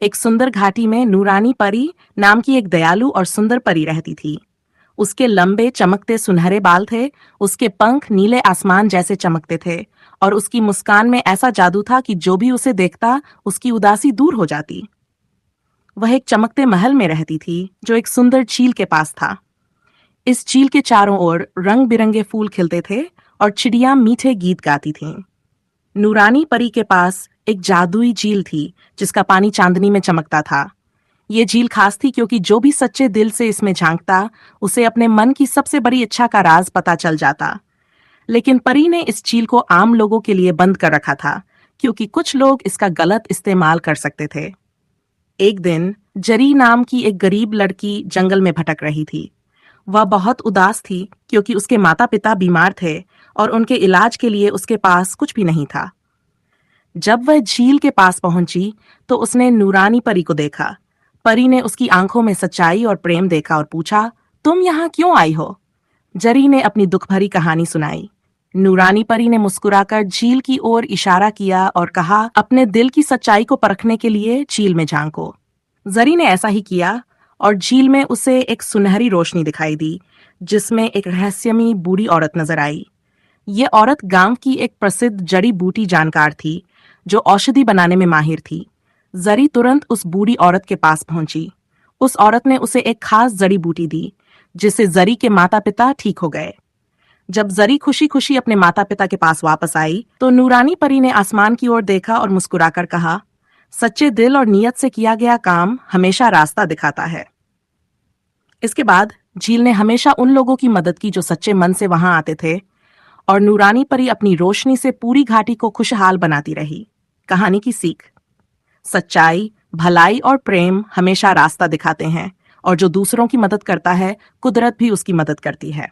एक सुंदर घाटी में नूरानी परी नाम की एक दयालु और सुंदर परी रहती थी। उसके लंबे चमकते सुनहरे बाल थे, उसके पंख नीले आसमान जैसे चमकते थे और उसकी मुस्कान में ऐसा जादू था कि जो भी उसे देखता उसकी उदासी दूर हो जाती। वह एक चमकते महल में रहती थी जो एक सुंदर झील के पास था। इस झील के चारों ओर रंग बिरंगे फूल खिलते थे और चिड़ियां मीठे गीत गाती थीं। नूरानी परी के पास एक जादुई झील थी जिसका पानी चांदनी में चमकता था। ये झील खास थी क्योंकि जो भी सच्चे दिल से इसमें झांकता उसे अपने मन की सबसे बड़ी इच्छा का राज पता चल जाता। लेकिन परी ने इस झील को आम लोगों के लिए बंद कर रखा था क्योंकि कुछ लोग इसका गलत इस्तेमाल कर सकते थे। एक दिन जरी नाम की एक गरीब लड़की जंगल में भटक रही थी। वह बहुत उदास थी क्योंकि उसके माता पिता बीमार थे और उनके इलाज के लिए उसके पास कुछ भी नहीं था। जब वह झील के पास पहुंची तो उसने नूरानी परी को देखा। परी ने उसकी आंखों में सच्चाई और प्रेम देखा और पूछा, तुम यहाँ क्यों आई हो? जरी ने अपनी दुख भरी कहानी सुनाई। नूरानी परी ने मुस्कुराकर झील की ओर इशारा किया और कहा, अपने दिल की सच्चाई को परखने के लिए झील में झांको। जरी ने ऐसा ही किया और झील में उसे एक सुनहरी रोशनी दिखाई दी जिसमें एक रहस्यमयी बूढ़ी औरत नजर आई। ये औरत गांव की एक प्रसिद्ध जड़ी बूटी जानकार थी जो औषधि बनाने में माहिर थी। जरी तुरंत उस बूढ़ी औरत के पास पहुंची। उस औरत ने उसे एक खास जड़ी बूटी दी जिससे जरी के माता पिता ठीक हो गए। जब जरी खुशी खुशी अपने माता पिता के पास वापस आई तो नूरानी परी ने आसमान की ओर देखा और मुस्कुराकर कहा, सच्चे दिल और नियत से किया गया काम हमेशा रास्ता दिखाता है। इसके बाद झील ने हमेशा उन लोगों की मदद की जो सच्चे मन से वहां आते थे और नूरानी परी अपनी रोशनी से पूरी घाटी को खुशहाल बनाती रही। कहानी की सीख, सच्चाई, भलाई और प्रेम हमेशा रास्ता दिखाते हैं और जो दूसरों की मदद करता है कुदरत भी उसकी मदद करती है।